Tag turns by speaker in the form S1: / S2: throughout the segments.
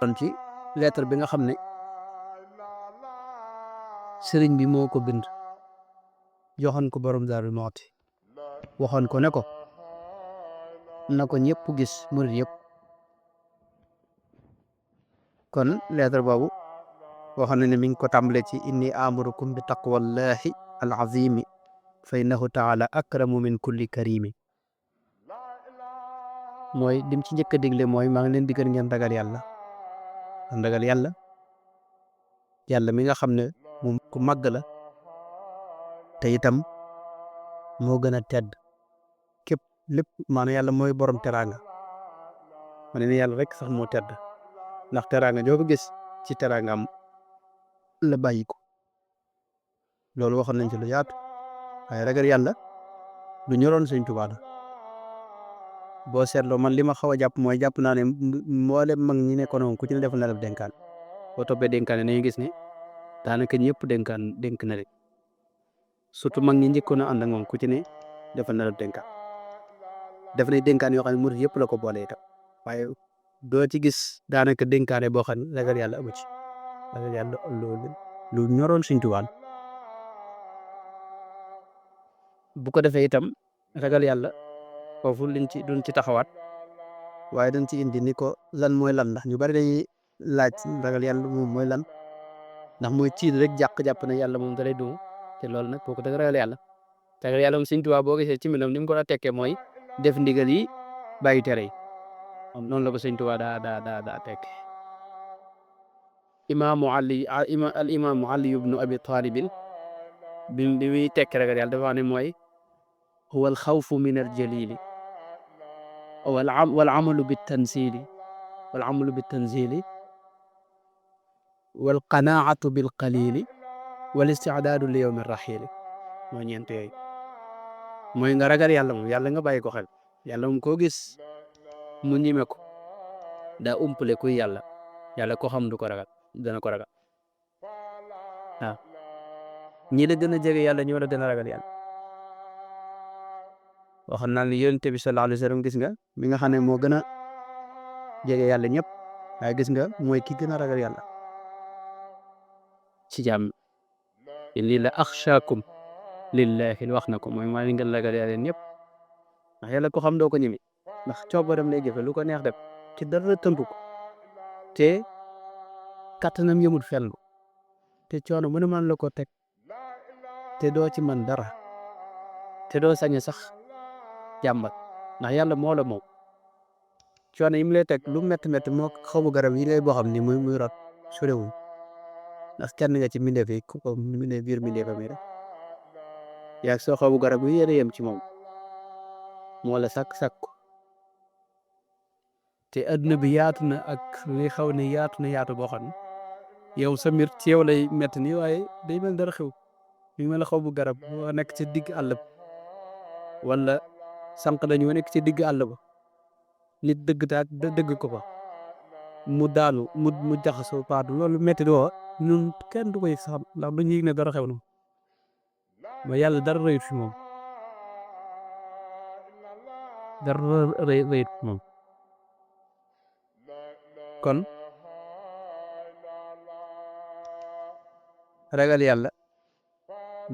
S1: kon ci lettre bi nga xam ne sëriñ bi moo ko bind joxoon ko borom Daaru Muxti waxoon ko ne ko na ko ñëpp gis murit yëpp kon lettre boobu waxoon na ne mi ngi ko tàmbale ci inni amurukum bi taqwallahi al azimi fa innahu taala akramu min kulli karimi mooy lim ci njëkk a digle mooy maa ngi leen digal ngeen ragal yàlla yàlla mi nga xam ne moom ku màgg la te itam moo gën a tedd képp lépp maanaam yàlla mooy borom teraanga ma ne yàlla rek sax moo tedd ndax teraanga joo ko gis ci teraangaam la bàyyi ko loolu waxoon nañ ci lu yaatu waaye ragal yàlla lu ñoroon Sëñ Tuubaa la boo seetloo man li ma xaw a jàpp mooy jàpp naa ne mboolem mag ñi nekkoon ku ci ne defal na la dénkaan boo toppee dénkaan nañu gis ne daanaka ñëpp dénk na rek surtout mag ñi njëkkoon a ànd ak moom ku ci ne defal na la dénkaan def nañ dénkaan yoo xam ne murit yëpp la ko boole itam waaye doo ci gis daanaka dénkaane boo xam ne ragal yàlla amu ci ragal yàlla lu ñoroon Sëñ Tuubaa bu ko defee itam ragal yàlla foofu duñ ci taxawaat waaye dañ ci indi ni ko lan mooy lan ndax ñu bari dañuy laaj ragal yàlla moom mooy lan ndax mooy tiit rek jàpp ne yàlla moom da lay duma te loolu nag boo ko dëgg ragal yàlla moom Sëñ Tuubaa boo gisee ci mbindam ni mu ko daa tekkee mooy def ndigal yi bàyyi tere yi moom noonu la ko Sëñ Tuubaa daa tekkee al imaamu Ali ibnu Abi Talibin bi muy tekki ragal yàlla dafa wax ne mooy huwa al xawfu min al jalili wal amalu bitanzili wal qanaatu bil qalili wal istidaadu li yawmi raxiili mooy ñeent yooyu mooy nga ragal yàlla moom yàlla nga bàyyi ko xel yàlla moom koo gis mu ñime ko daa umpale kuy yàlla ko xam du ko ragal dana ko ragal waaw ñi la gën a jege yàlla ñoo la gën a ragal yàlla waxoon naa ne yonent bi sallallahu alayhi wa sallam gis nga mi nga xam ne moo gën a jege yàlla ñëpp waaye gis nga mooy ki gën a ragal yàlla ci jàmm lii la axshaakum lillahi wax na ko mooy maa ngi gën a ragal yàlla ñëpp ndax yàlla ko xam doo ko ñimi ndax coobaram lay jëfe lu ko neex def ci dara tënku ko te kattanam yëmul fenn te coono mën a mën la ko teg te doo ci man dara te doo sañ sax jàmbat ndax yàlla moo la moom coono yi mu lay teg lu métti moo xamu garab yi lay boo xam ni muy rot sorewuñ ndax kenn nga ci mbindeef yi ku ko biir mbindeefam yi rek yaa soo xamu garab yi yéen a yem ci moom moo la sàkk ko te adduna bi yaatu na ak li xaw ne yaatu boo xam ne yow sa mbir ci yow lay métti nii waaye day mel dara xew mi mel xaw bu garab boo nekk ci digg àll ba wala sànq dañoo nekk ci digg àll ba nit dëgg ko fa mu daanu mu jaxasoo paatu loolu métti doo ñun kenn du ko yëg sax ndax duñu yëg ne dara xew na ba yàlla dara rëyut fi moom dara rëyut fi moom kon ragal yàlla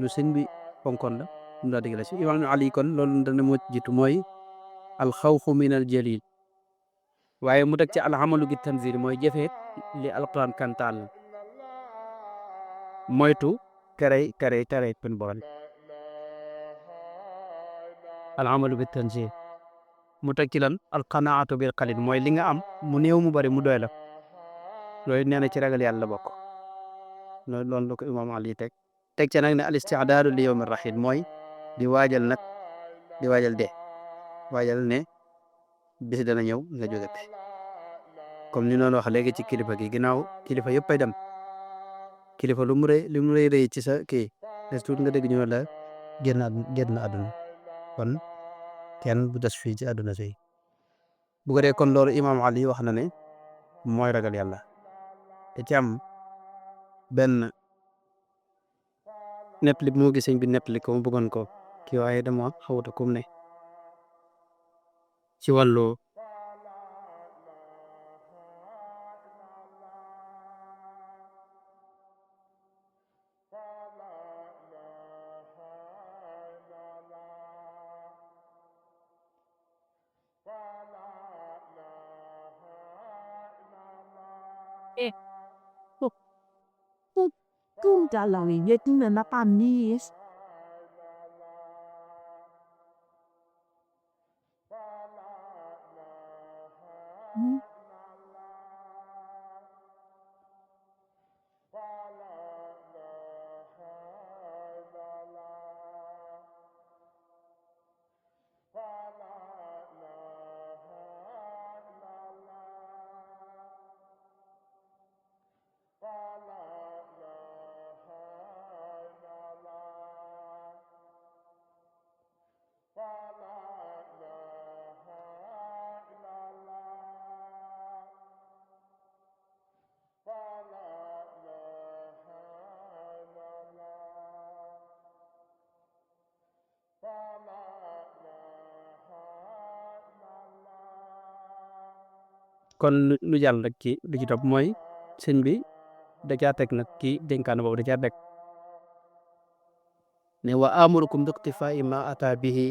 S1: lu sëñ bi fonkoon la mu daa digal ci imaam Ali kon loolu dana moo jiitu mooy alxawfu min al jalil waaye mu teg ci alxamalu bi tanzil mooy jëfee li alquran kantaan la moytu terey pen boole alxamalu bi tanzil mu teg ci lan alqanaatu bil qalil mooy li nga am mu néew mu bari mu doy la loolu nee na ci ragal yàlla la bokk loolu la ko imaam Ali teg ca nag ne al istidaadu li yawmi raxiil mooy di waajal dee waajal ne bis dana ñëw nga jóge fi comme ni noonu wax léegi ci kilifa gi ginnaaw kilifa yëpp ay dem kilifa lu mu rëy ci sa kii des tuut nga dégg ñu ne la génn àdduna kon kenn bu des fii ci àdduna si bu ko dee kon loolu imaam Ali wax na ne mooy ragal yàlla te ci am benn nettali moo gis sëñ bi nettali ko mu bëggoon ko kii waaye dama xawuta kum ne ci wàllu
S2: Câu trả lời vậy chính là đáp án yes.
S1: kon lu jàll rek ci lu ci topp mooy sëñ bi da caa teg nag ci dénkaan boobu da caa teg ne wa amurukum bi iqtifaa'i ma ata bihi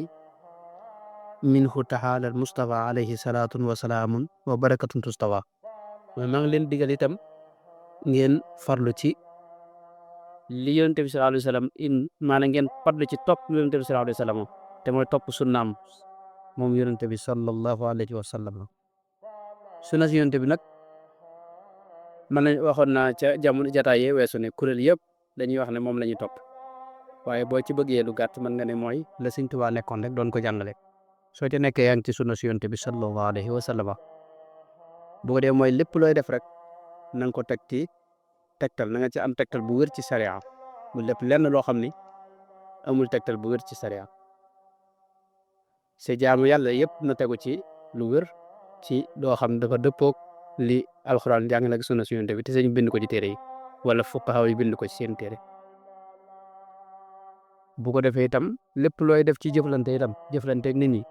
S1: minhu taala al mustafa alayhi salaatun wa salaamun wa barakatun tustawa mooy maa ngi leen digal itam ngeen farlu ci li yonent bi sallallahu alayhi wa sallam maanaam ngeen farlu ci topp yonent bi sallallahu alayhi wa sallam te mooy topp sunnaam moom yonent bi sallallahu alayhi wa sallam sunna si yonent bi nag man nañ waxoon naa ca jamono jataay yee weesu ne kuréel yëpp dañuy wax ne moom la ñuy topp waaye boo ci bëggee lu gàtt mën nga ne mooy la Sëñ Tuubaa nekkoon rek doon ko jàngale soo ca nekkee yaa ngi ci sunna si yonent bi sallallahu alayhi wa sallam bu ko dee mooy lépp looy def rek na nga ko teg ci tegtal na nga ci am tegtal bu wér ci sariya bu lépp lenn loo xam ni amul tegtal bu wér ci sariya sa jaamu yàlla yëpp na tegu ci lu wér ci loo xam dafa dëppoog li alxuraan jàngale ak sunna si yonent bi te sëñ bind ko ci téere yi wala fuqahaa yi bind ko ci seen téere bu ko defee itam lépp looy def ci jëflante itam jëflante ak nit ñi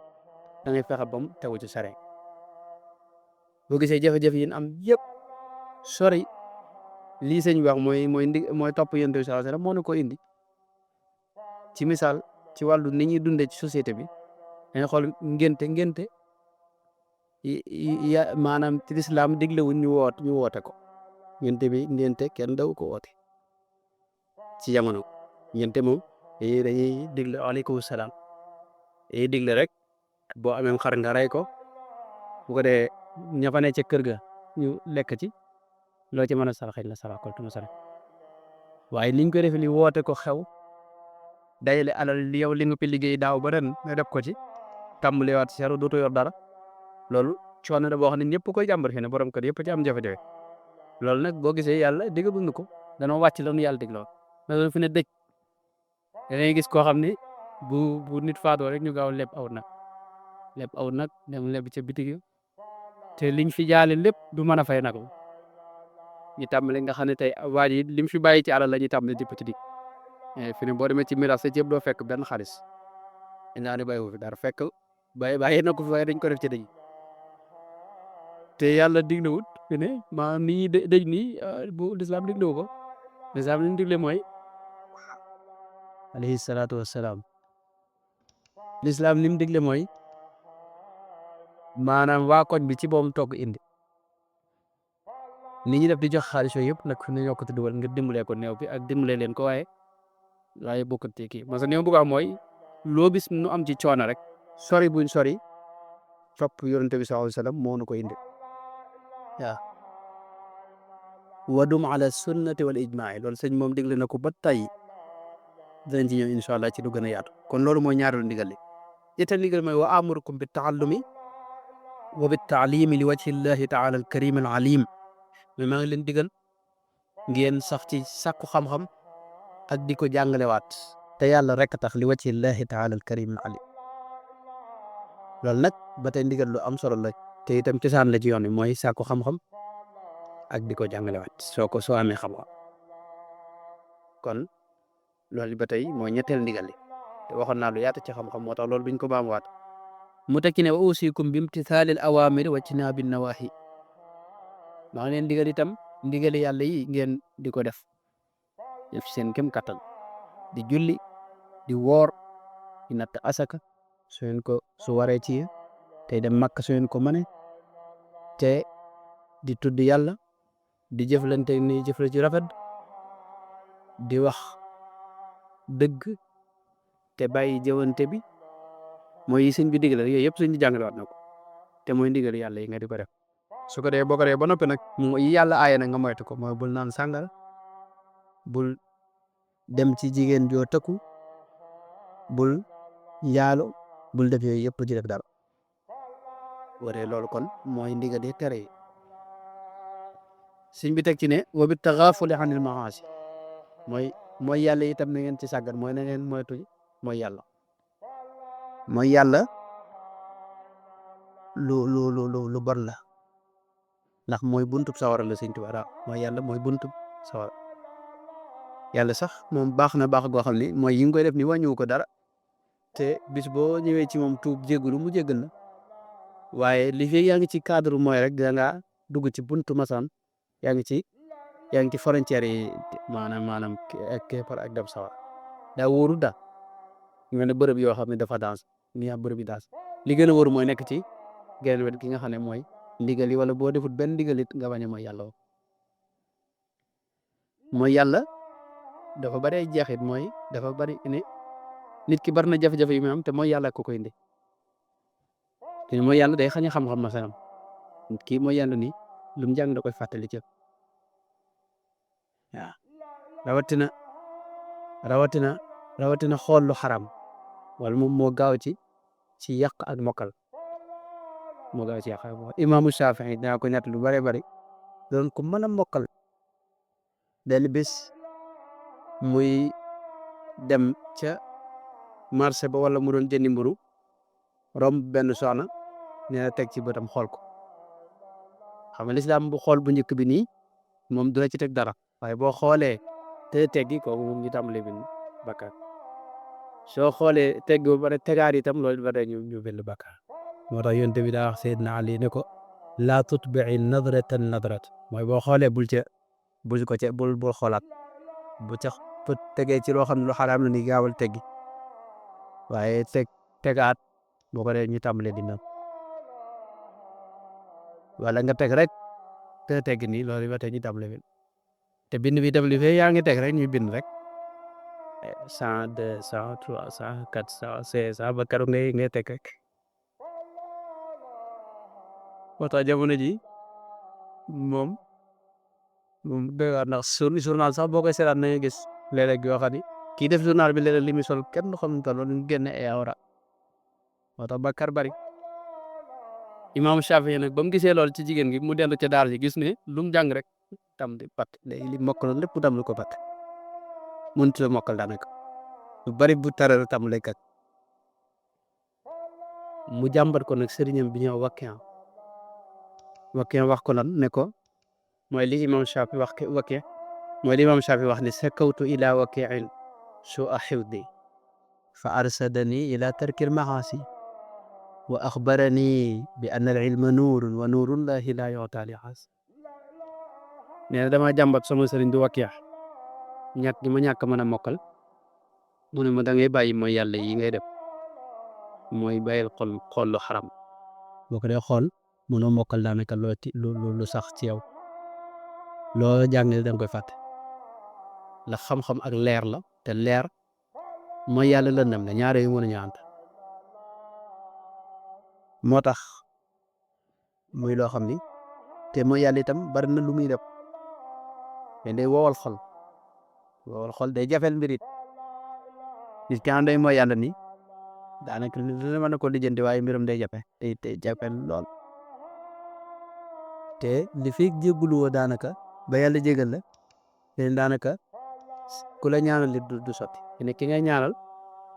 S1: da ngay fexe ba mu tegu ci sare boo gisee jafe-jafe yi am yëpp sori lii sëñ bi wax mooy topp yonent bi sallallahu alayhi wasallam moo na ko indi ci misaal ci wàllu ni ñuy dundee ci société bi dañuy xool ngénte maanaam ci lislaam diglewuñ ñu woote ko ngénte kenn daw ko woote ci jamono ngénte moom dañuy digle waaleykum salaam dañuy digle rek boo amee xar nga rey ko bu ko dee ña fa ne ca kër ga ñu lekk ci loo ci mën a saraxañ la sarax ko tuma sarax waaye liñ ko defee li woote ko xew dajale alal li yow li nga fi liggéey daaw ba ren nga def ko ci tàmbaliwaat si seeru dootoo yor dara loolu coono la boo xam ne ñëpp koy jàmbar xëy na borom kër yëpp ci am jafe-jafe loolu nag boo gisee yàlla diggaguñ ko danoo wàcc la nu yàlla digloo mais fi ne dëj dangay gis koo xam ne bu nit faatoo rek ñu gaaw leb aw nag dem leb ca bitig te liñ fi jaale lépp du mën a fay nag ñu tàmbali nga xam ne tey waa ji lim fi bàyyi ci alal la ñuy tàmbali di petit fi ne boo demee ci miraas sa yëpp doo fekk benn xaalis dinaa ne bàyyiwu fi dara fekk bàyyi na ko fi waaye dañ ko def ci dëj te yàlla diglewut fi ne maa ni dëj nii bu lislaam diglewu ko lislaam li ñu digle mooy alayhi salaatu wassalaam lislaam li mu digle mooy maanaam waa koñ bi ci boobu togg indi ni ñi def di jox xaalis yooyu yëpp nag fi ne ñoo ko dugal ngir dimbalee ko néew bi ak dimbalee leen ko waaye bokkut kii parce que ni ma bëgg a wax mooy loo gis nu am ci coono rek sori buñ sori topp yonent bi sallallahu alayhi wasallam moo nu ko indi waaw wadum ala sunnati wal ijmaa loolu sëñ moom digle na ko ba tey danañ ci ñëw incha allah ci lu gën a yaatu kon loolu mooy ñaareelu ndigal li ñetteel ndigal mooy wa amurukum bi taallumi wa bi taalimi li wajhi llahi taala al karim al alim mais maa ngi leen digal ngeen sax ci sàkku xam-xam ak di ko jàngalewaat te yàlla rek tax li wajhi llahi taala al karim al alim loolu nag ba tey ndigal lu am solo la te itam cosaan la ci yoon wi mooy sàkku xam-xam ak di ko jàngalewaat soo amee xam-xam kon loolu ba tey mooy ñetteel ndigal li te waxoon naa lu yaatu ci xam-xam moo tax loolu duñ ko baamuwaat mu tekki ne wa usikum bi imtithaalil awaamiri wa ijtinaabi nawaahi maa ngi leen digal itam ndigali yàlla yi ngeen di ko def seen kem kattan di julli di woor di natt asaka su waree ci tey dem Makka su ngeen ko mëne te di tudd yàlla di jëflante ni jëfle ci rafet di wax dëgg te bàyyi jëwante bi mooy yi sëñ bi digal yooyu yëpp sëñ bi jàngale waat na ko te mooy ndigal yàlla yi nga di ko def su ko dee boo ko dee ba noppi nag yi yàlla aaye nag nga moytu ko mooy bul naan sàngal bul dem ci jigéen joo tëkku bul njaalu bul def yooyu yëpp ci def dara waree loolu kon mooy ndigal yi tere yi sëñ bi teg ci ne wa bi taxaafuli anil maasi mooy yàlla itam na ngeen ci sàggan mooy na ngeen moytu mooy yàlla lu bon la ndax mooy buntub sawara la sëñ Tuubaa mooy yàlla mooy buntub sawara yàlla sax moom baax na baax goo xam ni mooy yi nga koy def ni wàññiwu ko dara te bis boo ñëwee ci moom tuub jégalu mu jégal na waaye li fi yaa ngi ci cadre mooy rek da ngaa dugg ci buntu masaan yaa ngi ci frontière yi maanaam képpar ak dem sawara daa wóoru daal nga ne bërëb yoo xam ne dafa daans ni am bërëb yi daans li gën a wóor mooy nekk ci genn wet gi nga xam ne mooy ndigal yi wala boo defut benn ndigal it nga bañ a mooy yàlla dafa bari ay jeexit mooy dafa bari ne nit ki bari na jafe-jafe yu muy am te mooy yàlla ko koy indi te mooy yàlla day xañ a xam-xam masalam nit ki mooy yàlla ni lu mu jàng da koy fàttali ci waaw rawatina xool lu xaram wala moom moo gaaw ci yàq ak mokkal moo gaaw ci yàq ak mokkal imaamu Shafii dinaa ko ñett lu bari bari doon ko mën a mokkal benn bés muy dem ca marché ba wala mu doon jëndi mburu romb benn soxna nee na teg ci bëtam xool ko xam nga lislaam bu xool bu njëkk bi nii moom du la ci teg dara waaye boo xoolee te teggi kooku moom ñu tàmbalee bind bakkaar soo xoolee tegg ba pare tegaat itam loolu ba tey ñu bind bakkaar moo tax yonent bi daa wax Seydina Ali ne ko laa tutbi'i nadratan nadrat mooy boo xoolee bul xoolaat bu ca tegee ci loo xam ne lu xaraam la ni gaawal teggi waaye tegaat boo ko dee ñu tàmbalee di naan wala nga teg rek te tegg nii loolu ba tey ñu tàmbalee bind te bind bi itam li fee yaa ngi teg rek ñu bind rek 100 200 300 400 500 ba keroog ngay teg rek moo tax jamono ji moom doy waar ndax journal sax boo koy seetaan na nga gis léeg-léeg yoo xam ni kii def journal bi léeg-léeg li muy sol kenn du xam ne toll ñu génne ay awra moo tax bàkkaar bari Imam Shafii nag ba mu gisee loolu ci jigéen gi mu dellu ca daara ji gis ne lu mu jàng rek tam di pat léegi li mokkal lépp tam lu ko pat mënut a mokkal daanaka lu bari bu taral tam lay kat mu jàmbat ko nag sëriñam bi ñëw Wakiya wax ko lan ne ko mooy li Imam Shafii wax Wakiya mooy li Imam Shafii wax ne sakawtu ila Wakiin su'a hifdi fa arsadani ila tarkil maasi wa axbarani bi anna al ilma nuurun wa nuurullahi la yu'ta li xaas nee na dama jàmbat sama sëriñ di Wakiya ñàkk gi ma ñàkk mën a mokkal mu ne ma da ngay bàyyi mooy yàlla yi ngay def mooy bàyyil xool lu xaram boo ko dee xool mënoo mokkal daanaka lu sax ci yow loo jàngale da nga koy fàtte la xam-xam ak leer la te leer mooy yàlla lëndam la ñaare yu mën a ñaanta moo tax muy loo xam ni te mooy yàlla itam bari na lu muy def mais day wowal xol day jafel mbirit nit ki day mooy yàlla ni daanaka dina mën a ko lijjanti waaye mbiram day jafe day jafel lool te li fi jéggulu woo daanaka ba yàlla jégal la te daanaka ku la ñaanal li du sotti ne ki ngay ñaanal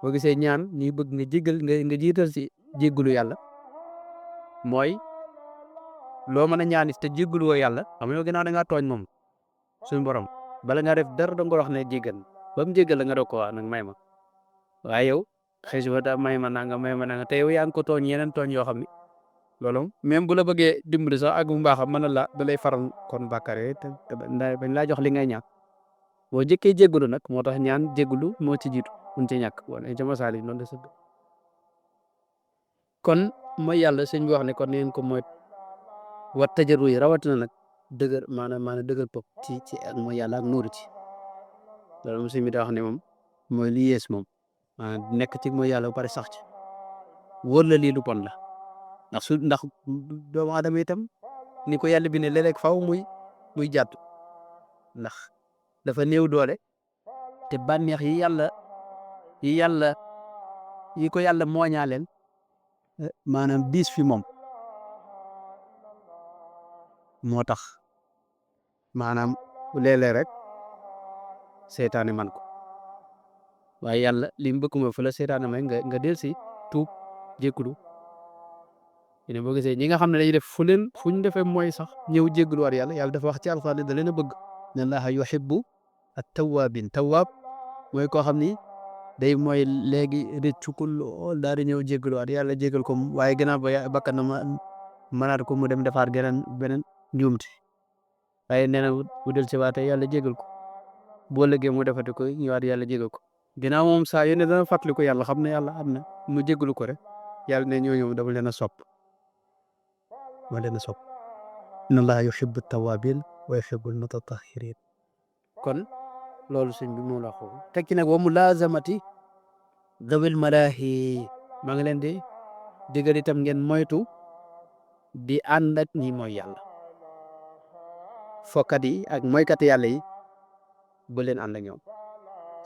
S1: boo gisee ñaan ñuy bëgg nga jégal nga jiital si jéggulu yàlla mooy loo mën a ñaan te jéggulu woo yàlla xam nga ginnaaw da ngaa tooñ moom suñu borom bala nga def dara da nga wax ne jégal ba mu jégal la nga doog ko wax nag may ma waaye yow xëy si ba may ma nanga te yow yaa ngi ko tooñ yeneen tooñ yoo xam ni loolu même bu la bëggee dimbali sax ak bu mbaaxam mën na la da lay faral kon bàkkaar te bañ laa jox li ngay ñaan boo jëkkee jégalu nag moo tax ñaan jégalu moo ci jiitu mun ci ñàkk wala ca masaali noonu la sëgg kon mooy yàlla sëñ bi wax ne kon neen ko mooy wat tajaru yi rawatina nag dëgër maanaam dëgër bopp ci ak mooy yàlla ak nuuru ci loolu moom sëñ bi daa wax ne moom mooy li yées moom maanaam nekk ci mooy yàlla ba pare sax ci wóor la lii lu bon la ndax doomu aadama itam ni ko yàlla bi ne léeg-léeg faw muy jàdd ndax dafa néew doole te bànneex yi ko yàlla mooñaaleel maanaam diis fi moom moo tax maanaam léeg-léeg rek seytaane man ko waaye yàlla li mu bëgg mooy fa la seytaane may nga del si tuub jéggulu ne boo gisee ñi nga xam ne dañuy def fu ñu defee mooy sax ñëw jéggulu war yàlla dafa wax ci alxuraan da leen a bëgg ne Allaaha yuhibbu at-tawwaabin tawaab mooy koo xam ni day mooy léegi rëccu ko lool daal di ñëw jéggulu war yàlla jéggal ko waaye gannaaw ba bakkan na mënaat ko mu dem defaat beneen njuumte waaye nee na bu del si waatee yàlla jéggal ko boo lëggee mu defati ko ñëwaat yàlla jéggal ko ginnaaw moom saa yu ne dana fàttali ko yàlla xam ne yàlla am na mu jéggalu ko rek yàlla ne ñooñu dama leen a sopp inna Allaaha yuhibbu at-tawwaabiin wa yuhibbu al-mutatahhiriin kon loolu sëñ bi moom la ko tekki nag wa mulaazamati dawil malaahi maa ngi leen di digal itam ngeen moytu di ànd ak ñi mooy yàlla fokkat yi ak moykat yàlla yi bu leen ànd ak ñoom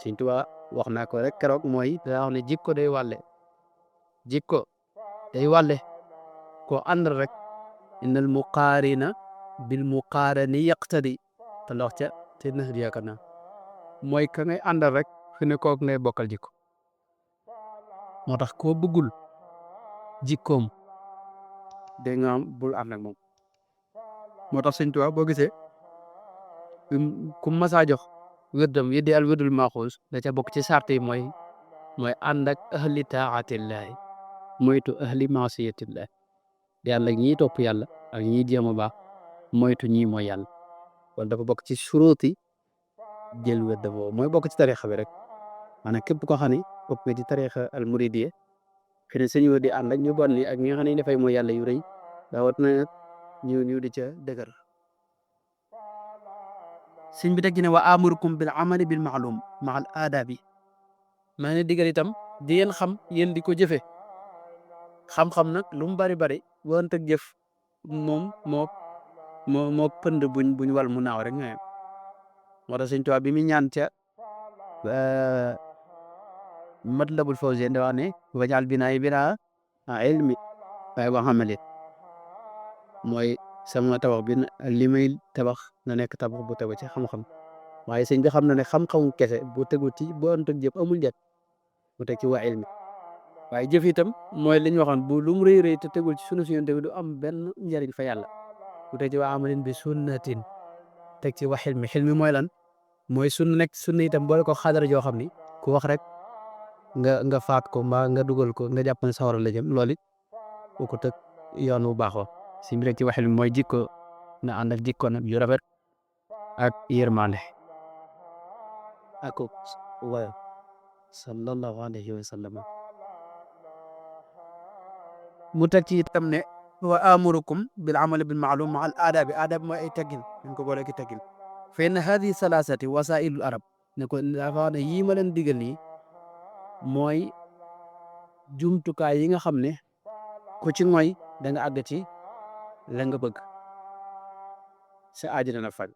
S1: Sëñ Tuubaa wax naa ko rek keroog mooy daa wax ne jikko day wàlle koo ànd rek innal muqaarina bil muqaarani yaqtadi te la wax ca te nax di yaakaar naa mooy ka ngay àndal rek fi ne kook ngay bokkal jikko moo tax koo bëggul jikkoom dégg nga am bul ànd ak moom moo tax Sëñ Tuubaa boo gisee ku masaa jox wérdam yiddi al wérdul maaxuus da ca bokk ci sart yi mooy ànd ak ahli taatillahi moytu ahli maasiyatillahi di ànd ak ñii topp yàlla ak ñii jéem a baax moytu ñii mooy yàlla kon dafa bokk ci suruuti jël wérd boobu mooy bokk ci tariixa bi rek maanaam képp koo xam ne bokk nga ci tariixa al muridiyya fi ne sëñ di ànd ak ñu bon li ak ñi nga xam ne dafay mooy yàlla yu rëy daawat na ñu di ca dëgër sëñ bi teg ci ne wa amurukum bil amali bil maalum maa al aadaabi maa ne digal itam di yéen xam yéen di ko jëfe xam-xam nag lu mu bari wante ak jëf moom moo pënd buñ wal mu naaw rek nga moo tax Sëñ Tuubaa bi mu ñaan ca Matlabul Fawzayni da wax ne wajaal binaa binaa ilmi waaye wa amalin mooy sama tabax bi li may tabax na nekk tabax bu tegu ci xam-xam waaye sëñ bi xam na ne xam-xamu kese bu tegu ci bu ënt ak jëf amul njëkk mu teg ci waa ilmi waaye jëf itam mooy li ñu waxoon bu lu mu rëy te tegul ci sunu Yonent bi du am benn njëriñ fa yàlla mu teg ci waa amalin bi sunnatin teg ci waa xilmi mooy lan mooy sunna nekk sunna itam boole ko xadara joo xam ni ku wax rek nga faat ko mbaa nga dugal ko nga jàpp ne sawara la jëm loolu it boo ko tëg yoon bu baaxoo si mbir ci waxil mooy jikko na ànd ak jikko nag yu rafet ak yërmande ak wa sallallahu alayhi wa sallam mu teg ci itam ne wa amurukum bil amali bil maalum ma al aadabi mooy ay teggin ñu ko boole ki teggin fa inna hadihi salaasati wasailul arab ne ko dafa ne yii ma leen digal nii mooy jumtukaay yi nga xam ne ku ci mooy da nga àgg ci la nga bëgg sa aajo dana faj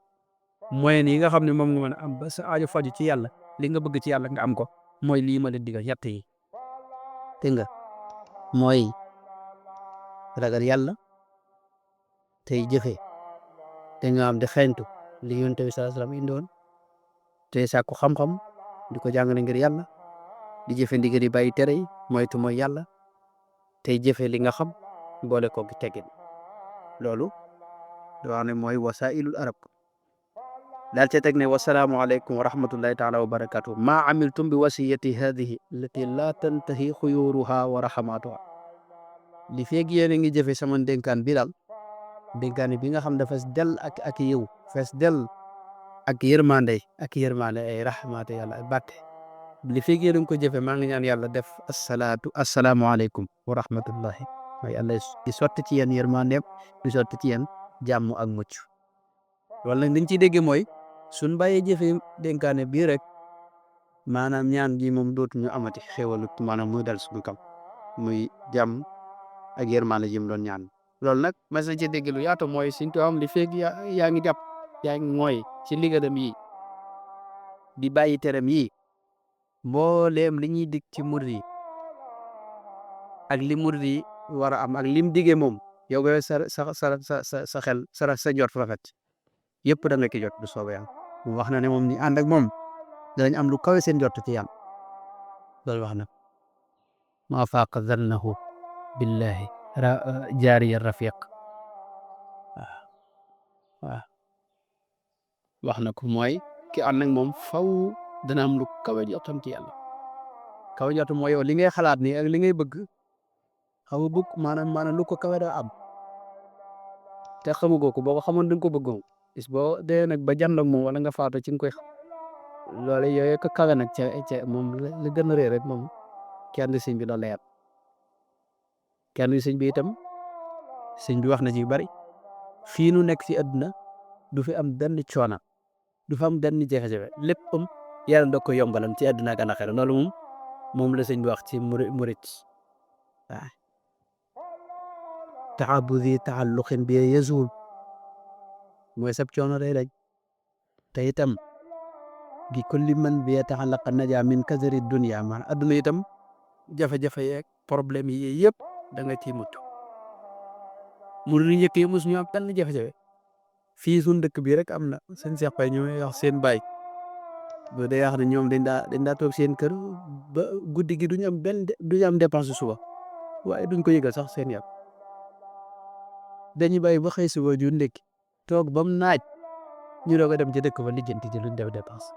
S1: mooy yi nga xam ne moom nga mën a am ba sa aajo faju ci yàlla li nga bëgg ci yàlla nga am ko mooy lii ma leen digal ñett yi te nga mooy ragal yàlla tey jëfe te nga am di xeeñtu li Yonent bi sallallahu alayhi wa sallam indoon te sàkku xam-xam di ko jàngale ngir yàlla di jëfe ndigal yi bàyyi tere yi moytu mooy yàlla tey jëfe li nga xam boole ko gi teggin loolu da wax ne mooy wasailul arab daal ca teg ne wasalaamu aleykum wa rahmatullahi taala wa barakatuh maa amiltum bi wasiyati hadihi allati la tantahi xuyuruha wa rahamatuha li feeg yéen a ngi jëfe sama ndénkaan bi daal ndénkaan bi nga xam dafa del ak yiw fees del ak yërmande ay rahmatu yàlla bàtte li feeg yéen a ngi ko jëfe maa ngi ñaan yàlla def assalaamu aleykum wa rahmatullahi mooy yàlla di sotti ci yéen yërmandeem di sotti ci yéen jàmm ak mucc wala nag liñ ciy déggee mooy suñ bàyyee jëfee dénkaane bii rek maanaam ñaan gi moom dootuñu amati xéwalu maanaam muy dal suñu kam muy jàmm ak yërmande ji mu doon ñaan loolu nag mas na ci dégg lu yaatu mooy Sëñ Tuubaa am li feeg yaa ngi jàpp yaa ngi mooy ci liggéeyam yi di bàyyi teram yi mbooleem li ñuy dig ci murid yi ak li murid yi war a am ak lim digee moom yow nga sa xel sa jot rafet yëpp da nga ki jot du soobee yàlla mu wax na ne moom ñi ànd ak moom danañ am lu kawe seen jot ci yàlla loolu wax na maa faaqa zannahu billahi jaariya rafiq waaw wax na ko mooy ki ànd ak moom faw dana am lu kawe jotam ci yàlla kawe jot mooy yow li ngay xalaat nii ak li ngay bëgg xaw ma bëgg maanaam lu ko kawe daa am te xamugoo ko boo ko xamoon da nga ko bëggoon bis boo dee nag ba jànd ak moom wala nga faatu ci nga koy xam loolu yooyu ko kawe nag ca moom la gën a réer rek moom kenn sëñ bi doon leer kenn sëñ bi itam sëñ bi wax na ci yu bari fii nu nekk ci àdduna du fi am benn coona du fa am benn jafe-jafe léppam yàlla da ko yombalam ci àdduna ak àllaaxira loolu moom la sëñ bi wax ci murit waaw taabudi taalluqin bi yazul mooy sab coono day dañ te itam bi kulli man bi yataxallaqa naja min kadari dunia maanaam adduna itam jafe-jafe yeeg problème yi yëpp da nga ciy mucc murid yi njëkk yi mos ñu am benn jafe-jafe fii suñ dëkk bii rek am na seen Seex Fay ñoo wax seen baay ba day wax ne ñoom dañ daa toog seen kër ba guddi gi duñu am dépense suba waaye duñ ko yëgal sax seen yàpp dañuy bàyyi ba xëy suba ju ndékki toog ba mu naaj ñu doog a dem ci dëkk ba lijjanti ci luñ def dépense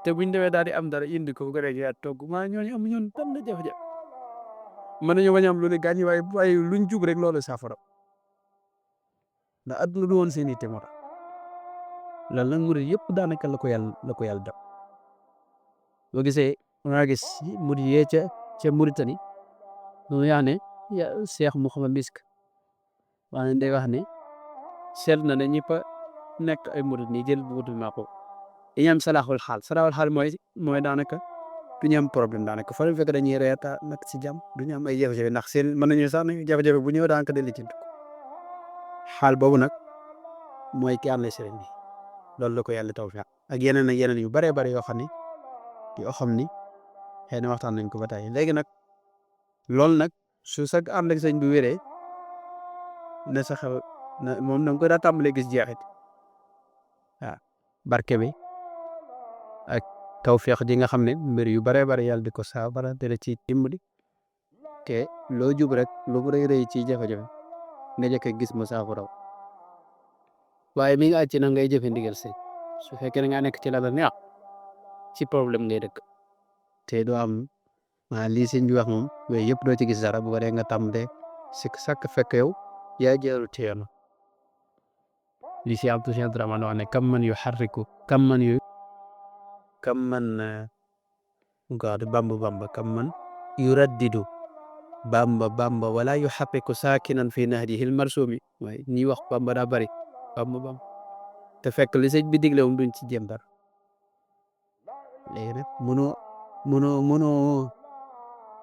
S1: te buñ demee daal di am dara indi ko bu ko defee togg maa ñooñu am ñoon benn jafe-jafe mën nañu bañ a am lu ne gaañ waaye luñ jub rek loolu saafara ndax adduna du woon seen itte moo tax loolu nag murid yëpp daanaka la ko yàlla def boo gisee maa gis murid yee ca Mauritanie lu yaa ne Cheikh Mouhamed Misk waaye day wax ne seet na ne ñëpp a nekk ay murid nii jël bu maa ko dañuy am salaaxul xaal mooy daanaka du ñu am problème daanaka fa la fekk dañuy reeta nag si jàmm du ñu am ay jafe-jafe ndax seen mën nañu sax ne jafe-jafe bu ñëw daanaka day lijjanti ko xaal boobu nag mooy ki ànd sëriñ bi loolu la ko yàlla tawfeex ak yeneen yu baree bari yoo xam ni xëy na waxtaan nañ ko ba tey léegi nag loolu nag su sag ànd ak sëñ bi wéree na sa xew na moom da nga koy daa tàmbalee gis jeexit waaw barke bi ak tawfeex ji nga xam ne mbir yu baree bari yàlla di ko saafara te la ci dimbali te loo jub rek lu mu rëy ci jafe-jafe nga jëkk gis mu saafara waaye mi nga àcc na ngay jëfe ndigal sëñ su fekkee ne nga nekk ci la neex ci problème ngay dëkk te doo am lii sëñ bi wax moom yooyu yëpp doo ci gis dara bu ko dee nga tàmbalee sàkk fekk yow yaa jëru ci yoon li si Abdou Cheikh Dramane wax ne kam man yu xarriku kam man bamba kam man yu raddidu bamba wala yu xaqiku saakinan fi nahjihi l-marsumi waaye ñi wax bamba daa bari bamba te fekk li sëñ bi digle moom duñ ci jéem dara léegi nag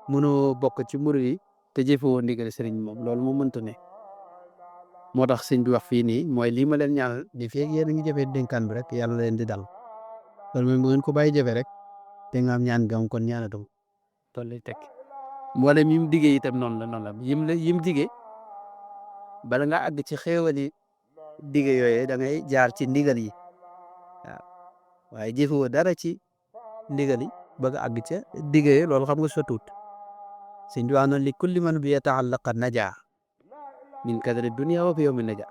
S1: mënoo bokk ci murid yi te jëfewoo ndigal sëriñ moom loolu moo mënta ne moo tax sëñ bi wax fii nii mooy lii ma leen ñaanal di feeg yéen a ngi jëfee dénkaan bi rek yàlla leen di dal loolu mooy bu ngeen ko bàyyi jëfe rek te nga am ñaan gam kon ñaanatum loolu lay tekki mboolem yim diggee itam noonu la yim diggee bala nga àgg ci xéewali digge yooyee da ngay jaar ci ndigal yi waaw waaye jëfewoo dara ci ndigal yi ba nga àgg ca digge loolu xam nga sotuut sëñ bi wax na li kulli man bi yata'allaqa najaa min kadari dunia wa fi yawmi najaa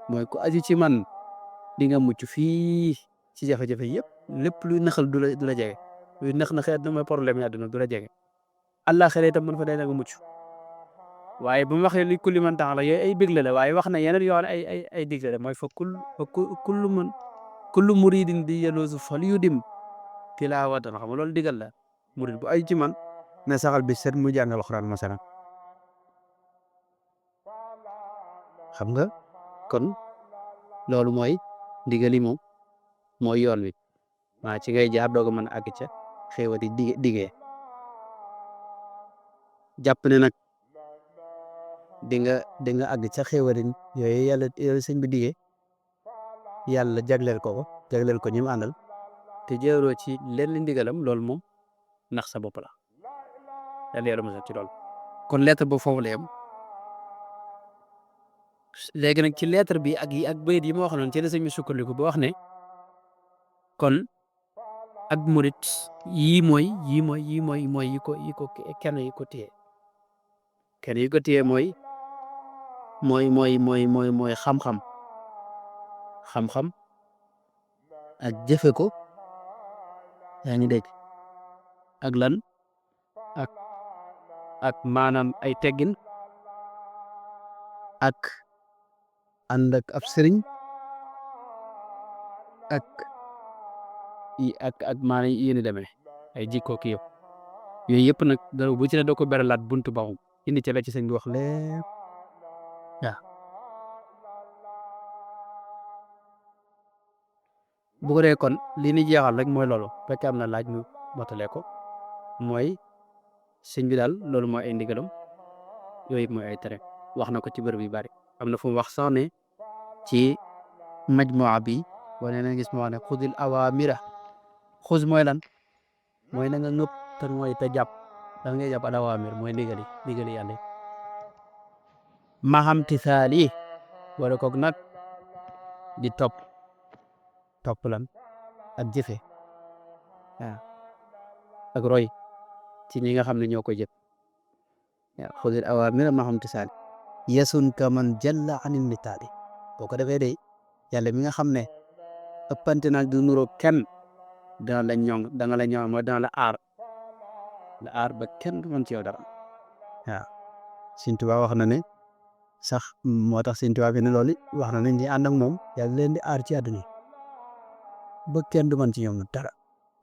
S1: mooy ku aju ci man di nga mucc fii ci jafe-jafe yëpp lépp luy naxal du la jege luy nax-naxee àdduna mooy problème yi àdduna du la jege àllaaxira itam mën fa day nga mucc waaye bu mu waxee li kulli man tax la yooyu ay bégle la waaye wax na yeneen yoo xam ne ay digle la mooy fa kullu muridin bi yaluusu fal yudim tilaawatan xam nga loolu digal la murid bu aju ci man na saxal bi set mu jàngal alxuraan masalan xam nga kon loolu mooy ndigali moom mooy yoon wi maa ci ngay jaar doog a mën a àgg ca xéewal yi digee jàpp ne nag di nga àgg ca xéewal yooyu yàlla sëñ bi digee yàlla jagleel ko ñi mu àndal te jëaroo ci lenn ndigalam loolu moom ndax sa bopp la yàlla mosal ci loolu kon lettre ba foofu la yem léegi nag ci lettre bi ak bayit yi ma wax noonu ci la sëñ bi sukkandiku ba wax ne kon ak murit yii mooy yi ko kenn yi ko téye kenn yi ko téye mooy xam-xam ak jëfe ko yaa ngi dégg ak lan ak maanaam ay teggin ak ànd ak ab sëriñ ak maanaam yéen demee ay jikko ki yëpp yooyu yëpp nag da bu ci ne doo ko beralaat buntu baaxum indi ci la ci sëñ bi wax lépp waaw bu ko dee kon li ni jeexal rek mooy loolu fekk am na laaj mu motalee ko mooy sëñ bi daal loolu mooy ay ndigalam yooyu mooy ay tere wax na ko ci bërëb yu bari am na fu mu wax sax ne ci majmuwa bi wane na gis ma wax ne xudil awaamira xus mooy lan mooy na nga ngëpp te mooy te jàpp da ngay jàpp al awaamir mooy ndigali yàlla maxam tisaal yi wala koog nag di topp lan ak jëfe waaw ak roy ci ñi nga xam ne ñoo koy jëf waaw xudil awaamira maxam tisaal yasun ka man jalla anil mitaali boo ko defee de yàlla mi nga xam ne ëppante naag du nuroo kenn dana la ñoŋ mooy dana la aar ba kenn du mën ci yow dara waaw Sëñ Tuubaa wax na ne sax moo tax Sëñ Tuubaa fi ne loolu wax na ne ñi ànd ak moom yàlla leen di aar ci àdduna ba kenn du mën ci ñoom dara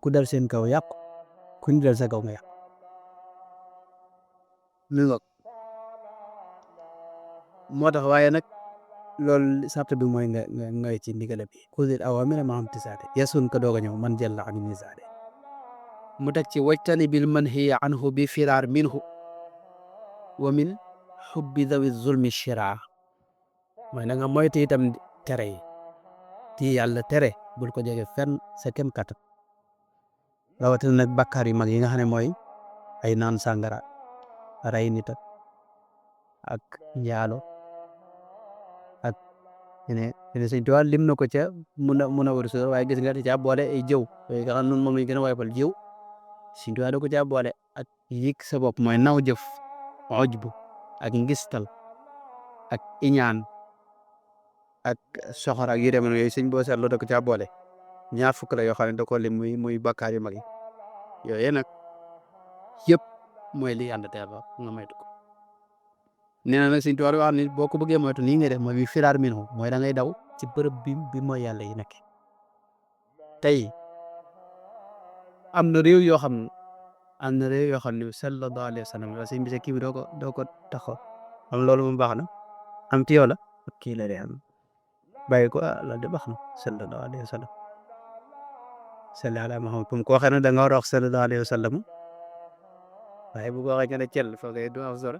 S1: ku dal seen kaw yàqu ku ñu dal sa kaw nga yàqu mi ngoog moo tax waaye nag loolu sart bi mooy nga ngay ci ndigale bi xudil awaamira maxam tisaade yasun ka doog a ñëw man jalla ani nisaade mu teg ci wajtani bil manhiya anhu bi firaar minhu wa min xubbi dawi zulmi shiraa mooy na nga moytu itam tere yi ti yàlla tere bul ko jege fenn sa kem kattan rawatina nag bakkaar yu mag yi nga xam ne mooy ay naan sàngara rey nit ak njaalo ak ne Sëñ Tuubaa lim na ko ca mun a wër sóor waaye gis nga da caa boole ay jëw yooyu nga xam noonu moom lañ gën a woyofal jëw Sëñ Tuubaa da ko caa boole ak yëg sa bopp mooy naw jëf ojbu ak ngistal ak iñaan ak soxor ak yu demee noonu yooyu sëñ boo seetloo da ko caa boole ñaar fukk la yoo xam ne da ko lim muy bakkaar yu mag yi yooyu nag yëpp mooy li yàlla teel ba nga moytu ko nee na nag Sëñ Tuubaa wax ni boo ko bëggee moytu nii ngay def mooy bi firaar minhu mooy da ngay daw ci bërëb bi mooy yàlla yi nekk tey am na réew yoo xam ne sallallahu alayhi wa sallam la sëñ bi sa kii bi doo ko taxaw am loolu moom baax na am ci yow la kii la de am bàyyi ko loolu de baax na sallallahu alayhi wa sallam salli ala Muhammad comme koo xam ne da nga war a wax sallallahu alayhi wa sallam waaye bu ko waxee nga ne cell foog du am solo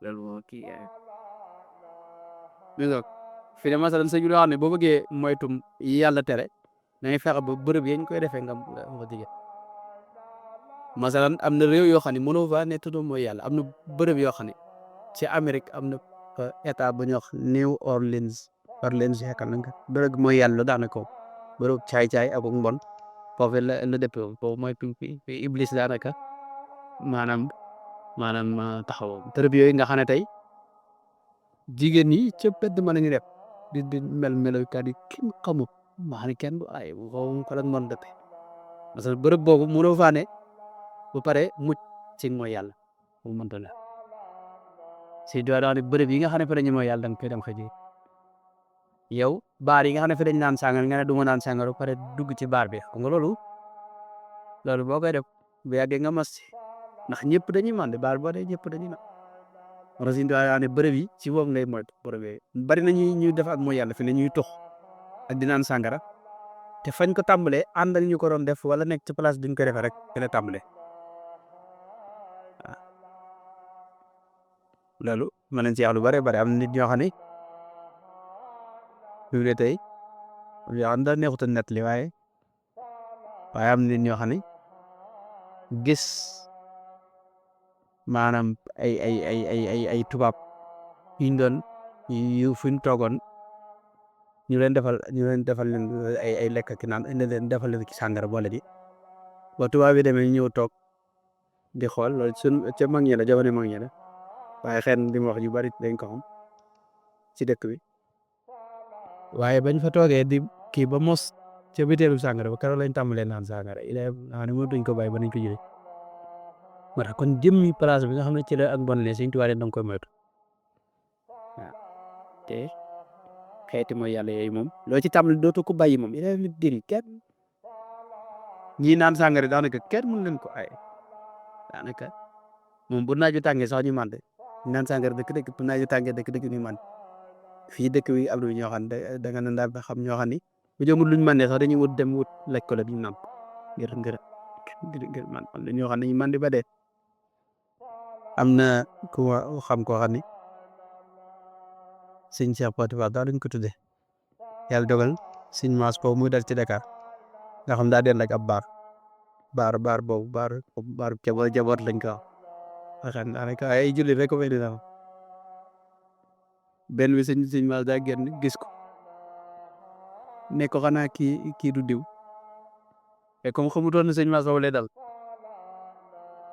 S1: loolu moo kii mi nga fi ne masalan sëñ bi loo xam ne boo bëggee moytum yi yàlla tere da ngay fexe ba bërëb yi ñu koy defee nga ko jege masalan am na réew yoo xam ne mënoo fa ne tudd mooy yàlla am na bërëb yoo xam ne ci Amérique am na état bu ñuy wax New Orleans yaakaar naa bërëb mooy yàlla daanaka bërëb caay-caay ak mbon foofu la dëppee foofu mooy fi Iblis daanaka maanaam taxawoo bërëb yooyu nga xam ne tey jigéen ñi ca pedd mën nañu def di melokaan yi kenn xamul maa ne kenn du ay foofu ko la mën dëppee parce que bërëb boobu mënoo faa ne bu pare mucc ci mooy yàlla bu mënta la si doy daal bërëb yi nga xam ne fa la ñu mooy yàlla da nga koy dem xëj yow baar yi nga xam ne fi dañ naan sàngar nga ne du ma naan sàngar ba pare dugg ci baar bi xam nga loolu boo koy def bu yàggee nga mas ndax ñëpp dañuy màndi baar boo dee ñëpp dañuy naan wala si doy daal bërëb yi ci boobu ngay moytu bërëb yooyu bari na ñuy def ak mooy yàlla fi ne ñuy tox ak di naan sàngara te fañ ko tàmbalee ànd ak ñu ko doon def wala nekk ci place bi ñu koy defee rek fi la tàmbalee waaw loolu mën nañ ci wax lu bare bare am na nit ñoo xam ne fi mu ne tey yoo xam ne daal neexut a nettali waaye am na nit ñoo xam ne gis maanaam ay tubaab yuñ doon yu fuñ toogoon ñu leen defal leen ay lekk ki naan indi leen defal leen ki sàngara boole di ba tubaab yi demee ñëw toog di xool loolu sun ca mag ñi la jamono mag ñi la waaye xëy na li mu wax yu bari dañ ko xam ci dëkk bi waaye bañ fa toogee di kii ba mos ca biteelu sàngara ba keroog lañ tàmbalee naan sàngara il est naa ne mënatuñ ko bàyyi ba nañ ko jëlee moo tax kon jëmmi place bi nga xam ne ci la ak bon ne Sëñ Tuubaa da nga koy moytu waaw te xeeti mooy yàlla yooyu moom loo ci tàmbali dootoo ko bàyyi moom il est diri kenn ñii naan sàngara daanaka kenn mën leen ko ay daanaka moom bu naaju tàngee sax ñu mànd naan sàngara dëkk bu naaju tàngee dëkk ñu mànd fii dëkk bi am na ñoo xam ne da nga naan daal xam ñoo xam ni bu jëmul luñ màndee sax dañuy wut dem wut lekk ko la duñ naan ngir man am na ñoo xam ne ñu màndi ba dee am na ku xam koo xam ni sëñ Cheikh Fatou Ba daal lañ ko tuddee yàlla dogal sëñ Maas ko muy dal ci Dakar nga xam daa den rek ab baar boobu baar jaboot lañ ko wax xam daanaka ay julli rek ko fay di daal benn bi sëñ Maas daa génn gis ko ne ko xanaa kii du diw te comme xamutoon ne sëñ Maas boobu lay dal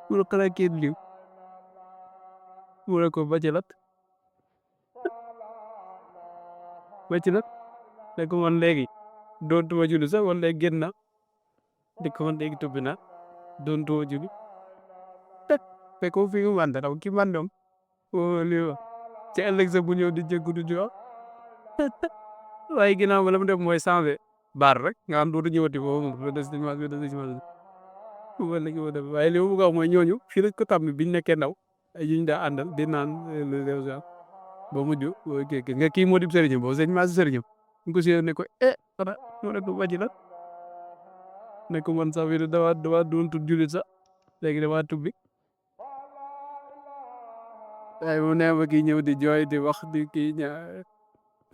S1: mu ne xanaa kii du diw mu ne ko ba ci lat ne ko man léegi doontuma julli sax wala léegi génn na di ko man léegi tubbi naa doontuma julli fekk fi mu wànte daw ki man doom lii wax ci ëllëg sa bu ñëw di jéggu du jox waaye ginnaaw ba la mu def mooy changé baar rek nga xam dootu ñëwati foofu moom des nañ ma wala ki def waaye li ma bëgg a wax mooy ñooñu fii lañ ko tàmm biñ nekkee ndaw ay yuñ daa àndal di naan ba mujj nga kii moo di sëriñam boobu sëñ Maas sëriñam ñu ko ne ko xanaa moo ne ko wàcc la ne ko man sax fii dama doon tudd jullit sax léegi dama tubbi waaye mu ne ma kii ñëw di jooy di wax di kii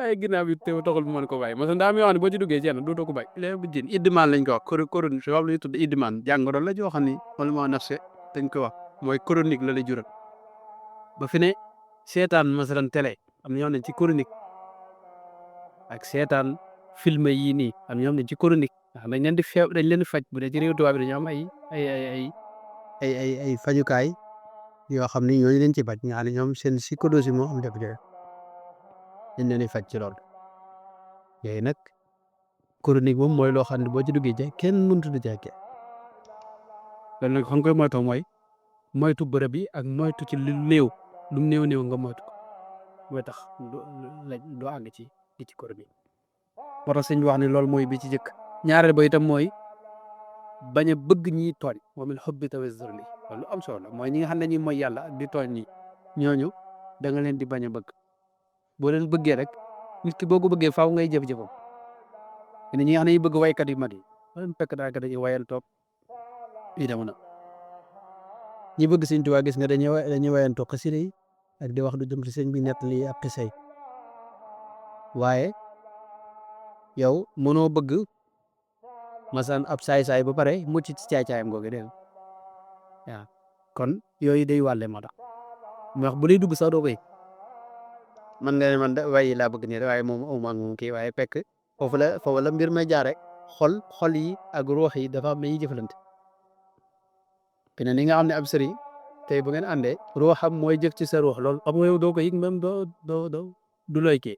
S1: ay ginnaaw bi teew taxul mu mën ko bàyyi parce que daa am yoo xam ne boo ci duggee ci dootoo ko bàyyi léegi bu jën iddimaan lañ ko wax chronique su la ñuy tudd iddimaan jàngoro la joo xam ni wala moo nafse dañ ko wax mooy chronique la lay jural ba fi ne seetaan masalan télé am na ñoo xam ne ci chronique ak seetaan film yii nii am na ñoo xam ne ci chronique dañ leen di dañ leen di faj bu dee ci réew tubaab bi dañoo am ay fajukaay yoo xam ni ñooñu leen ci faj nga xam ne ñoom seen psychologie moo am jafe-jafe dañ leen di faj ci loolu yooyu nag chronique moom mooy loo xam ne boo ci duggee ja kenn mënut a jàkkee loolu nag xam koy moytoo mooy moytu bërëb yi ak moytu ci lu néew nga moytu ko mooy tax doo àgg ci chronique moo tax sëñ bi wax ne loolu mooy bi ci jëkk ñaareel ba itam mooy bañ a bëgg ñi tooñ wa min hubbi tawazzuli loolu am solo la mooy ñi nga xam ne ñi mooy yàlla ak di tooñ ñi ñooñu da nga leen di bañ a bëgg boo leen bëggee rek nit ki boo ko bëggee faaw ngay jëf-jëfam ñi nga xam ne ñu bëgg waykat yu mag yi wala fekk daa ko dañuy wayal toog yi dem na ñi bëgg Sëñ Tuubaa gis nga dañuy wayanto xasida yi ak di wax du jëm ci sëñ bi nettali ak xisa yi waaye yow mënoo bëgg masalan ab saay-saay ba pare mucc ci caay-caayam googu dégg waaw kon yooyu day wàlle moo tax mu wax bu lay dugg sax doo koy man nga ne man de waaye laa bëgg nii rek waaye moom aw ma moom kii waaye fekk foofu la mbir may jaare xol yi ak ruux yi dafa am nañuy jëflante te ne ni nga xam ne ab sëriñ tey bu ngeen àndee ruuxam mooy jëf ci sa ruux loolu xam nga yow doo ko yëg même doo du looy kii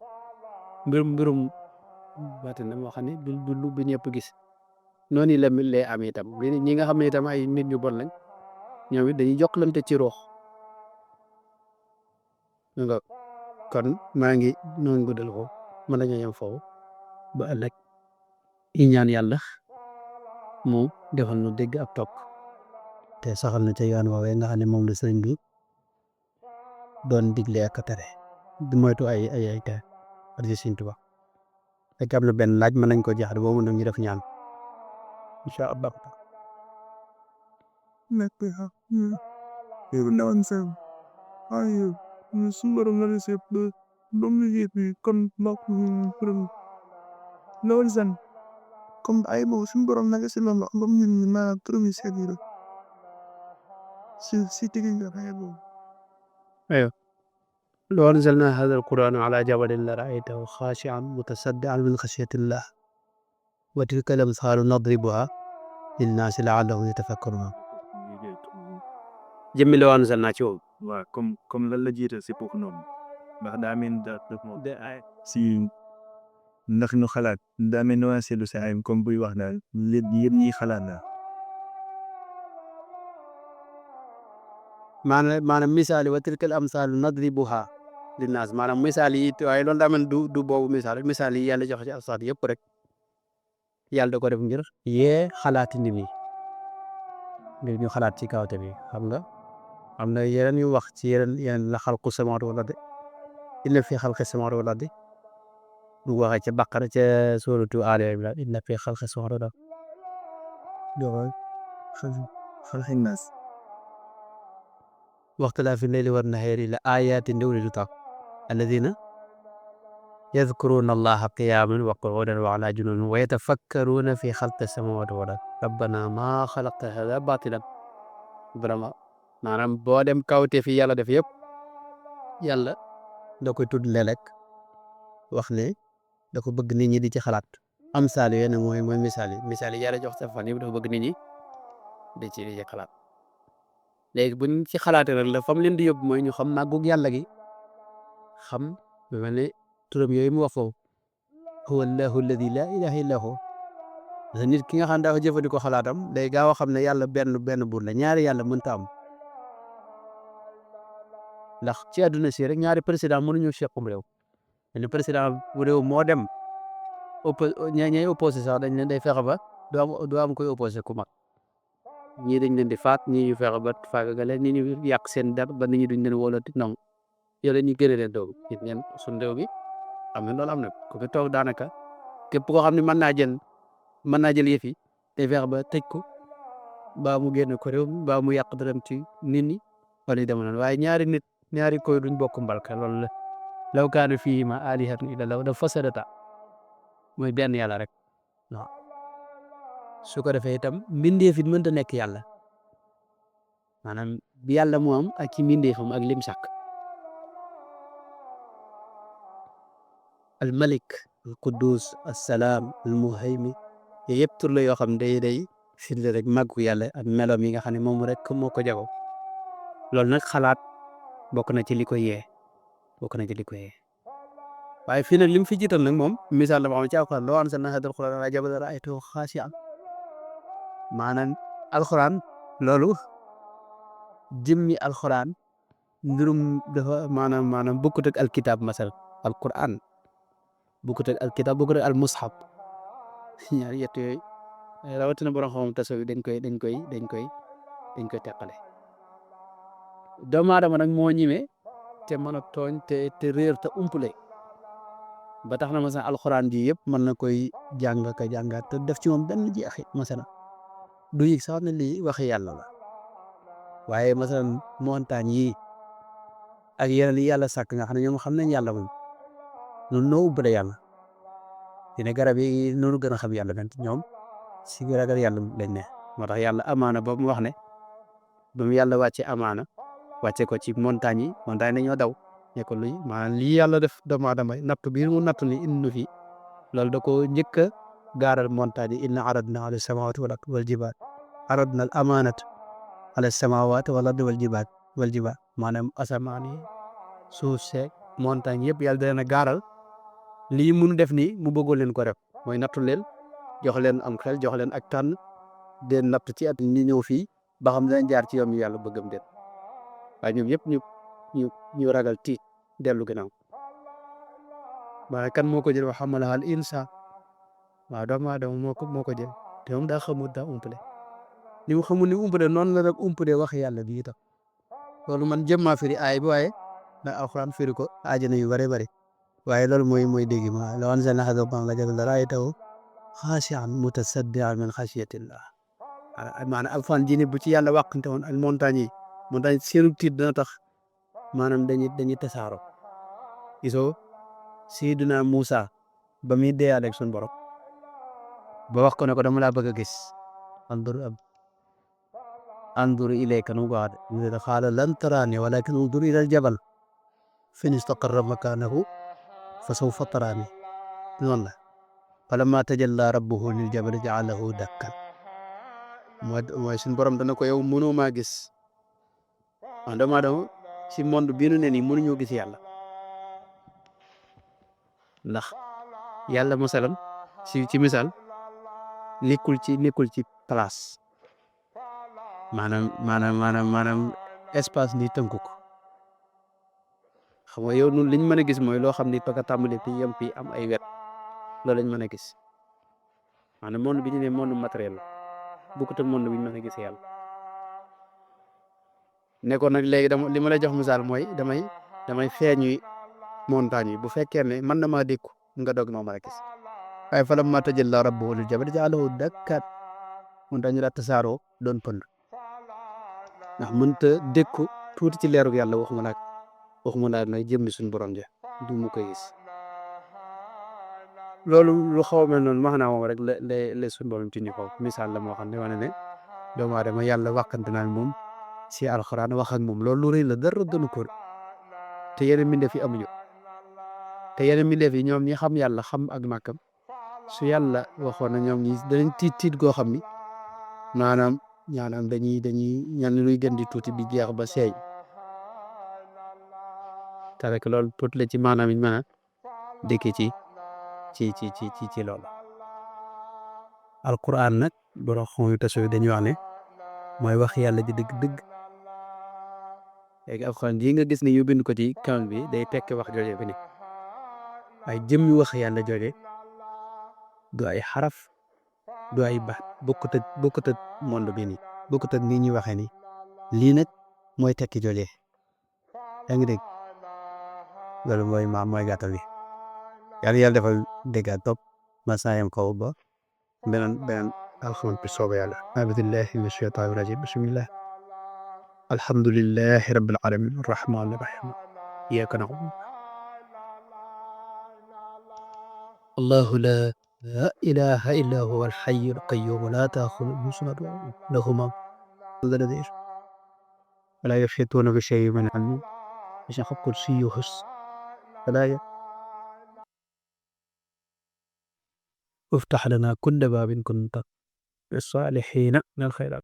S1: mbirum baatin la moo xam ne du lu bi ñëpp gis noonu la lay am itam ñi nga xam ne itam ay nit ñu bon lañ ñoom it dañuy jokkalante ci ruux nga kon maa ngi noonu guddal ko mën nañoo yem foofu ba ëllëg i ñaan yàlla mu defal nu dégg ak topp te saxal na ca yoon woowee nga xam ne moom la sëriñ bi doon digle ak tere di moytu ay tere ak Sëriñ Tuubaa fekk am na benn laaj mën nañ ko jeexal boobu nag ñu def ñaan incha allah.
S3: comme ay boobu suñu borom nag si loolu comme ñun maanaam turam yi seet yi la si tigi nga xëy boobu
S1: لو أنزلنا هذا القرآن على جبل لرأيته خاشعا متصدعا من خشية الله وتلك الأمثال نضربها للناس لعلهم يتفكرون jëmmi loo anzalna ci moom
S3: waaw comme lan la jiite si foofu noonu ndax daa mel da moom si ndax ñu xalaat daa mel ni seetlu si ay comme buy wax daal lépp yëpp ñuy xalaat na
S1: maanaam misaal yi wa tilka al amsaalu nadribuha linnaas maanaam misaal yi waaye loolu daa mel du boobu misaal yi yàlla joxe ci alsaat yëpp rek yàlla da ko def ngir yee xalaati nit ñi ngir ñu xalaat ci kawte bi xam nga am na yeneen yu wax ci yeneen la xalqu samaawaati wal ardi inna fi xalqi samaawaati wal ardi bu waxee ca Baqara ca suuratu Aali Imraan inna fi xalqi samaawaati wal ardi
S3: xalqi naas
S1: واختلاف الليل والنهار لآيات لأولي الألباب الذين يذكرون الله قياما وقعودا وعلى جنوبهم ويتفكرون في خلق السماوات والأرض ربنا ما خلقت هذا باطلا vraiment maanaam boo dem kawte fi yàlla def yëpp yàlla da koy tudd léeg-léeg wax ne da ko bëgg nit ñi di ci xalaat amsaal yooyu nag mooy misaal yi yàlla jox sa fan yëpp dafa bëgg nit ñi di ci xalaat léegi buñ ci xalaatee nag la fam leen di yóbbu mooy ñu xam màggug yàlla gi xam lu mel ne turam yooyu mu wax foofu huwa allahu alladi laa ilaha illa hu nit ki nga xam ne dafa jëfandikoo xalaatam day gaaw a xam ne yàlla benn buur la ñaari yàlla mënta am ndax ci àdduna si rek ñaari président mënuñu sequm réew benn président bu réew moo dem ñay opposé sax dañ leen day fexe ba doo am koy opposé ku mag ñii dañ leen di faat ñii ñu fexe ba faagagale ñii ñu yàq seen der ba nit ñi duñ leen wóolati non yow dañuy gën a leen doog it ngeen suñ réew bi am na loolu am na ku fi toog daanaka képp koo xam ne mën naa jël yëf yi day fexe ba tëj ko baa mu génn ko réew mi baa mu yàq dërëm ci nit ñi wala yu demee noonu waaye ñaari koy duñ bokk mbalka loolu la law kaana fiihimaa aalihatun illallaah la fasadataa mooy benn yàlla rek waaw su ko defee itam mbindeef it mënta nekk yàlla maanaam bi yàlla mu am ak ci mbindeefam ak lim sàkk al malik al quddus assalaam al muhaymin yooyu yëpp tur la yoo xam ne day firnde rek màggu yàlla ak meloom yi nga xam ne moom rek moo ko jagoo loolu nag xalaat bokk na ci li ko yee waaye fii nag li mu fi jiital nag moom misaal la boo xam ne ci alxuraan law anzalnaa haazal qur'aana alaa jabalin lara'aytahu xaashi'an maanaam alxuraan loolu jëmmi alxuraan mbirum dafa maanaam bokkut ak alkitab masal alquran bokkut ak alkitab bokkut ak almushaf ñaari yett yooyu rawatina borom xam-xam tasawuf dañ koy teqale doomu aadama nag moo ñime te mën a tooñ te réer te umpule ba tax na masalan alxuraan ji yëpp mën na koy jàngaat te def ci moom benn jeexit masalan du yëg sax ne lii waxi yàlla la waaye masalan montagne yi ak yeneen yi yàlla sàkk nga xam ne ñoom xam nañ yàlla moom noonu noo umpale yàlla dina garab yi noonu gën a xam yàlla nag ñoom si ragal yàlla lañ ne moo tax yàlla amaana ba mu wax ne ba mu yàlla wàcce amaana wàcce ko ci montagne dañoo daw ne ko luy maanaam lii yàlla def doomu aadama nattu bii mu nattu ni indi fi loolu da ko njëkk a gaaral montagne yi inna aradna ala samawati wal jibaal aradna al amaanata ala samawati wal ardi wal jibaal maanaam asamaan yi suuf seeg montagne yëpp yàlla dana gaaral lii mun def nii mu bëggoon leen ko def mooy nattu leen jox leen am xel jox leen ak tànn den natt ci at ñi ñëw fii ba xam dinañ jaar ci yoon yu yàlla bëggam den waaye ñoom yëpp ñu ragal tiit dellu ginnaaw waaye kan moo ko jël wa hamalaha al insaan waaw doomu aadama moo ko jël te moom daa xamul daa umpale ni mu xamul ni umpale noonu la rek umpale wax yàlla bi itam loolu man jëm maa firi aay bi waaye ndax alxuraan firi ko aajana yu bare bare waaye loolu mooy dégg ma law anzalna haadha al-qur'aana ala jabalin la ra'aytahu xaashi'an mutasaddi'an min xashyatillah maanaam alxuraan ji ne bu ci yàlla wàqante woon ak montagne seenu tiit dana tax maanaam dañuy tasaaroo. gisoo Seydina Muusa ba muy deeyaale ak sunu borom ba wax ko ne ko dama laa bëgg a gis andur ilayka nu mu ko waxee qaala lan taraanii walaakin undur ilal jabal fa in istaqarra makaanahu fa sawfa taraanii noonu la falammaa tajallaa rabbuhu lil jabali ja'alahu dakkan mooy suñu borom dana ko yow mënoo maa gis wax doomu aadama si monde bii nu ne nii mënuñoo gis yàlla ndax yàlla masalan ci misaal nekkul ci place maanaam espace ni tënku ko xam nga yow nun liñ mën a gis mooy loo xam ni paka tàmbali fi yem fii am ay wet loolu lañ mën a gis maanaam monde bi ñu ne monde matériel la bokkut ak monde bi ñu mën a gis yàlla ne ko nag léegi li ma lay jox misaal mooy damay feeñuy montagne yi bu fekkee ne mën na maa dékku nga doog noo mën a gis waaye falammaa tajallaa rabbuhu lil jabali ja'alahu dakkan montagne yi daa tasaaroo doon pënd ndax mënta dékku tuuti ci leerug yàlla waxuma laa nag jëmmi suñu borom ja du mu koy gis loolu lu xaw a mel noonu maanaam moom rek la suñu borom ci ñu ko misaal la moo xam ne wane ne doomu aadama yàlla waxante naa moom si alxuraan wax ak moom loolu lu rëy la dara gënu ko te yeneen mbindeef yi amuñu te yeneen mbindeef yi ñoom ñi xam yàlla xam ak màkkam su yàlla waxoon na ñoom ñi danañ tiit goo xam ni maanaam dañuy ñaan luy gën di tuuti bi jeex ba seey te rek loolu tuuti la ci maanaam yi mën a dëkk ci loolu alquran nag borom xam yu taso dañuy wax ne mooy wax yàlla ji dëgg léegi alquran yi nga gis ne ñu bind ko ci kaw bi day tekk wax jooje bi ne ay jëmmi wax yàlla jooje du ay xaraf du ay baat bokkut ak monde bi nii bokkut ak nii ñuy waxee nii lii nag mooy tekki jooje yaa ngi dégg loolu mooy gàttal bi yàlla defal dégg ak topp ma saayam kaw ba beneen alxuraan bi soobee yàlla a'uuzu mina shaytaani rajiim bismillah alhamdulillahi rabbil aalamiin arrahmaani rahiim iyyaaka na'budu allahu laa ilaaha illaa huwa al-hayyul qayyuum laa ta'khudhuhu sinatun wa laa nawm lahu ma fi l-ardi wa laa yuhiituuna bi shay'in min ilmihi wasi'a kursiyyuhu as-samaawaati وافتح لنا كل باب كنت للصالحين من الخيرات